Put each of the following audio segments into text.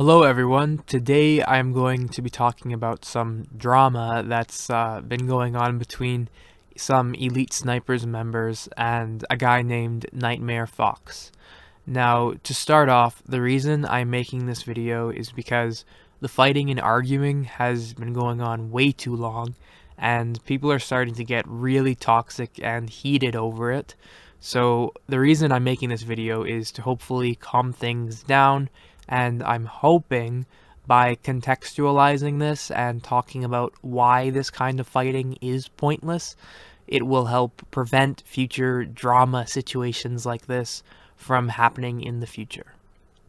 Hello everyone, today I'm going to be talking about some drama that's been going on between some Elite Snipers members and a guy named Nightmare Fox. Now, to start off, the reason I'm making this video is because the fighting and arguing has been going on way too long, and people are starting to get really toxic and heated over it. So the reason I'm making this video is to hopefully calm things down, and I'm hoping by contextualizing this and talking about why this kind of fighting is pointless, it will help prevent future drama situations like this from happening in the future.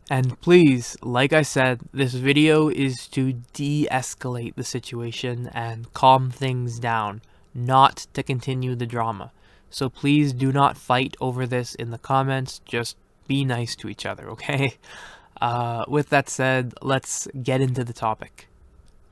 And please, like I said, this video is to de-escalate the situation and calm things down, not to continue the drama. So please do not fight over this in the comments, just be nice to each other, okay? With that said, let's get into the topic.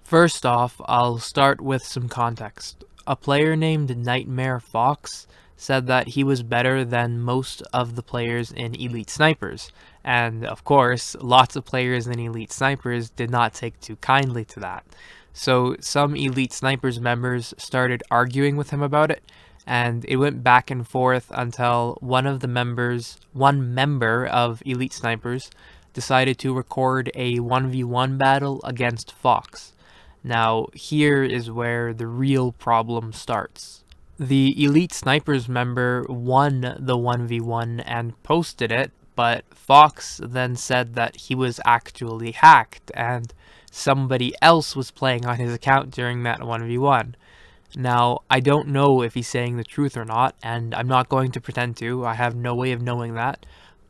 First off, I'll start with some context. A player named Nightmare Fox said that he was better than most of the players in Elite Snipers, and of course, lots of players in Elite Snipers did not take too kindly to that. So some Elite Snipers members started arguing with him about it, and it went back and forth until one member of Elite Snipers decided to record a 1v1 battle against Fox. Now, here is where the real problem starts. The Elite Snipers member won the 1v1 and posted it, but Fox then said that he was actually hacked and somebody else was playing on his account during that 1v1. Now, I don't know if he's saying the truth or not, and I'm not going to pretend to. I have no way of knowing that.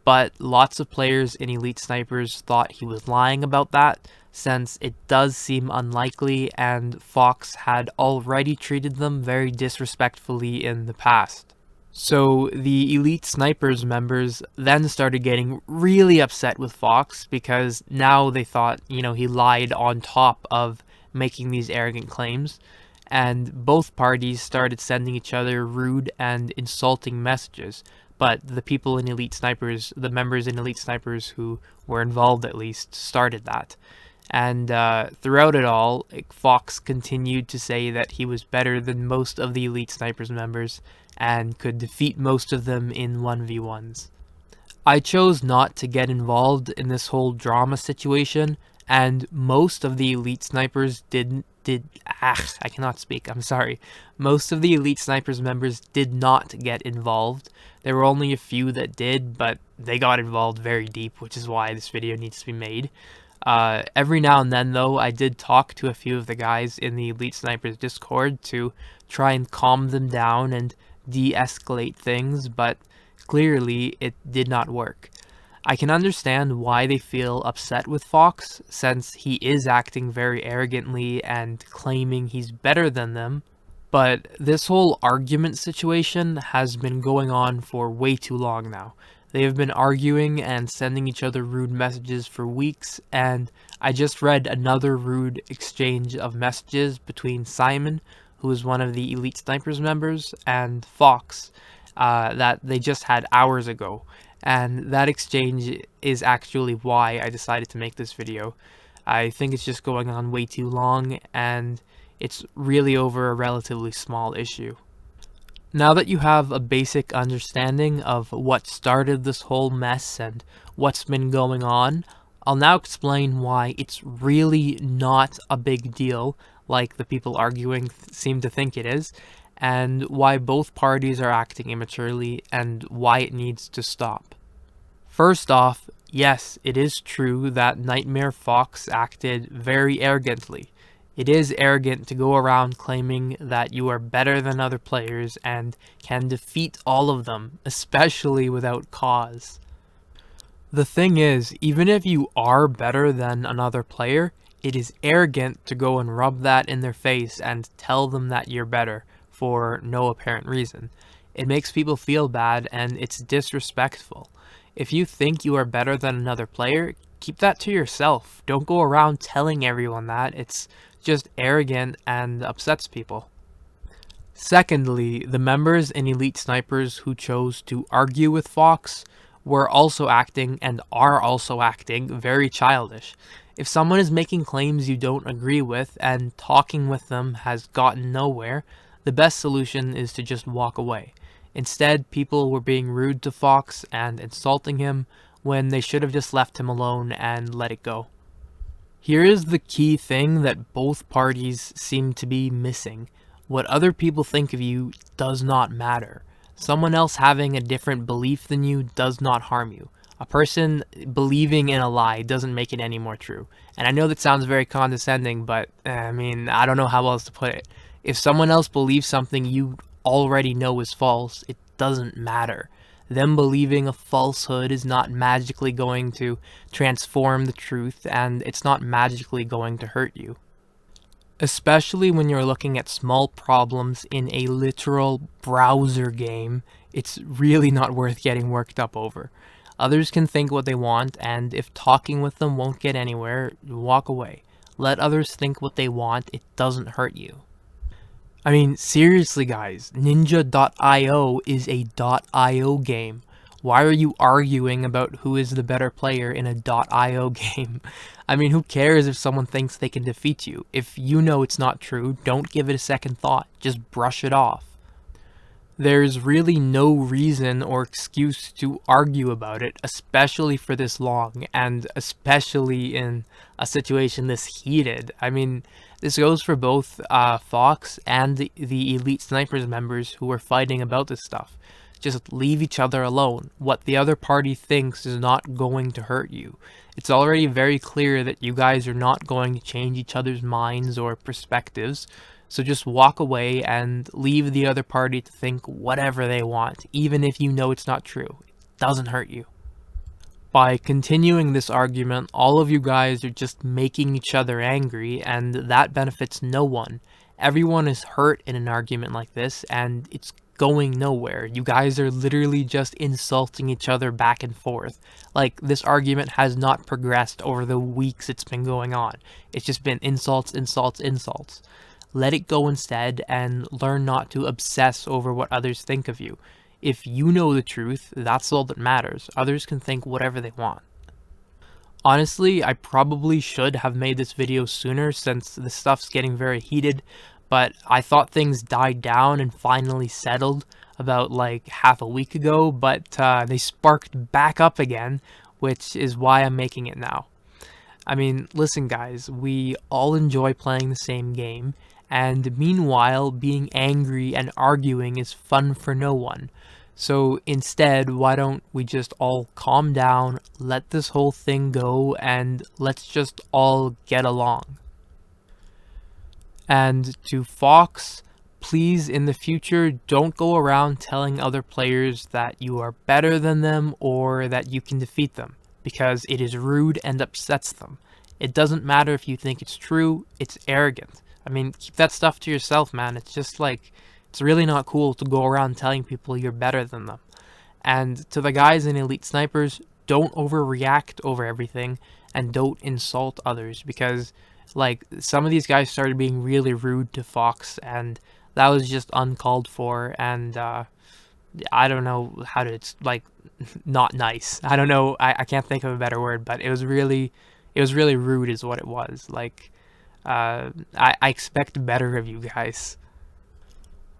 But lots of players in Elite Snipers thought he was lying about that, since it does seem unlikely and Fox had already treated them very disrespectfully in the past. So the Elite Snipers members then started getting really upset with Fox because now they thought, he lied on top of making these arrogant claims, and both parties started sending each other rude and insulting messages. But the people in Elite Snipers, the members in Elite Snipers who were involved at least, started that. And throughout it all, Fox continued to say that he was better than most of the Elite Snipers members and could defeat most of them in 1v1s. I chose not to get involved in this whole drama situation, and most of the Elite Snipers I cannot speak, I'm sorry. Most of the Elite Snipers members did not get involved. There were only a few that did, but they got involved very deep, which is why this video needs to be made. Every now and then, though, I did talk to a few of the guys in the Elite Snipers Discord to try and calm them down and de-escalate things, but clearly it did not work. I can understand why they feel upset with Fox, since he is acting very arrogantly and claiming he's better than them, but this whole argument situation has been going on for way too long now. They have been arguing and sending each other rude messages for weeks, and I just read another rude exchange of messages between Simon, who is one of the Elite Snipers members, and Fox, that they just had hours ago. And that exchange is actually why I decided to make this video. I think it's just going on way too long, and it's really over a relatively small issue. Now that you have a basic understanding of what started this whole mess and what's been going on, I'll now explain why it's really not a big deal, like the people arguing seem to think it is, and why both parties are acting immaturely, and why it needs to stop. First off, yes, it is true that Nightmare Fox acted very arrogantly. It is arrogant to go around claiming that you are better than other players and can defeat all of them, especially without cause. The thing is, even if you are better than another player, it is arrogant to go and rub that in their face and tell them that you're better for no apparent reason. It makes people feel bad and it's disrespectful. If you think you are better than another player, keep that to yourself. Don't go around telling everyone that. It's just arrogant and upsets people. Secondly, the members in Elite Snipers who chose to argue with Fox were also acting and are also acting very childish. If someone is making claims you don't agree with and talking with them has gotten nowhere, the best solution is to just walk away. Instead, people were being rude to Fox and insulting him when they should have just left him alone and let it go. Here is the key thing that both parties seem to be missing. What other people think of you does not matter. Someone else having a different belief than you does not harm you. A person believing in a lie doesn't make it any more true. And I know that sounds very condescending, but I don't know how else to put it. If someone else believes something you already know is false, it doesn't matter. Them believing a falsehood is not magically going to transform the truth, and it's not magically going to hurt you. Especially when you're looking at small problems in a literal browser game, it's really not worth getting worked up over. Others can think what they want, and if talking with them won't get anywhere, walk away. Let others think what they want, it doesn't hurt you. I mean, seriously guys, Ninja.io is a .io game. Why are you arguing about who is the better player in a .io game? I mean, who cares if someone thinks they can defeat you? If you know it's not true, don't give it a second thought. Just brush it off. There's really no reason or excuse to argue about it, especially for this long, and especially in a situation this heated. I mean, this goes for both Fox and the Elite Snipers members who were fighting about this stuff. Just leave each other alone. What the other party thinks is not going to hurt you. It's already very clear that you guys are not going to change each other's minds or perspectives. So just walk away and leave the other party to think whatever they want, even if you know it's not true. It doesn't hurt you. By continuing this argument, all of you guys are just making each other angry, and that benefits no one. Everyone is hurt in an argument like this, and it's going nowhere. You guys are literally just insulting each other back and forth. Like, this argument has not progressed over the weeks it's been going on. It's just been insults, insults, insults. Let it go instead, and learn not to obsess over what others think of you. If you know the truth, that's all that matters. Others can think whatever they want. Honestly, I probably should have made this video sooner since the stuff's getting very heated, but I thought things died down and finally settled about like half a week ago, but they sparked back up again, which is why I'm making it now. I mean, listen guys, we all enjoy playing the same game, and meanwhile, being angry and arguing is fun for no one. So instead, why don't we just all calm down, let this whole thing go, and let's just all get along. And to Fox, please in the future, don't go around telling other players that you are better than them or that you can defeat them, because it is rude and upsets them. It doesn't matter if you think it's true, it's arrogant. I mean, keep that stuff to yourself, man. It's just like, it's really not cool to go around telling people you're better than them. And to the guys in Elite Snipers, don't overreact over everything and don't insult others, because like some of these guys started being really rude to Fox and that was just uncalled for, and I don't know how to, it's like not nice. I don't know, I can't think of a better word, but it was really rude is what it was. Like I expect better of you guys.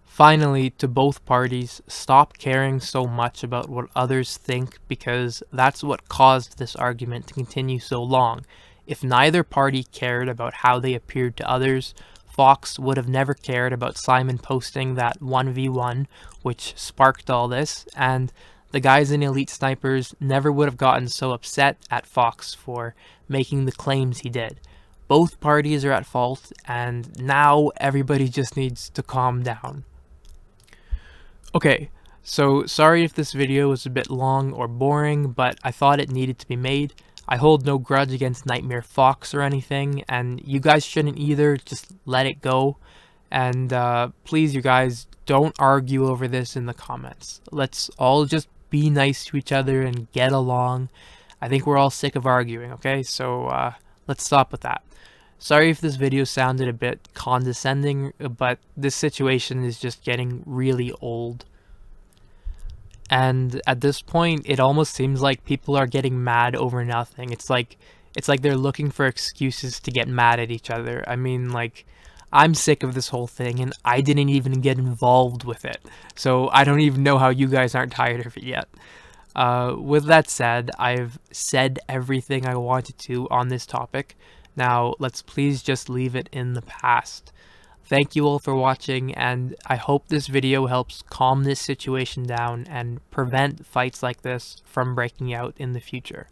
Finally, to both parties, stop caring so much about what others think, because that's what caused this argument to continue so long. If neither party cared about how they appeared to others, Fox would have never cared about Simon posting that 1v1, which sparked all this, and the guys in Elite Snipers never would have gotten so upset at Fox for making the claims he did. Both parties are at fault, and now everybody just needs to calm down. Okay, so sorry if this video was a bit long or boring, but I thought it needed to be made. I hold no grudge against Nightmare Fox or anything, and you guys shouldn't either, just let it go. And please, you guys, don't argue over this in the comments. Let's all just be nice to each other and get along. I think we're all sick of arguing, okay? So let's stop with that. Sorry if this video sounded a bit condescending, but this situation is just getting really old. And at this point, it almost seems like people are getting mad over nothing. It's like they're looking for excuses to get mad at each other. I mean, like, I'm sick of this whole thing and I didn't even get involved with it. So I don't even know how you guys aren't tired of it yet. With that said, I've said everything I wanted to on this topic. Now, let's please just leave it in the past. Thank you all for watching, and I hope this video helps calm this situation down and prevent fights like this from breaking out in the future.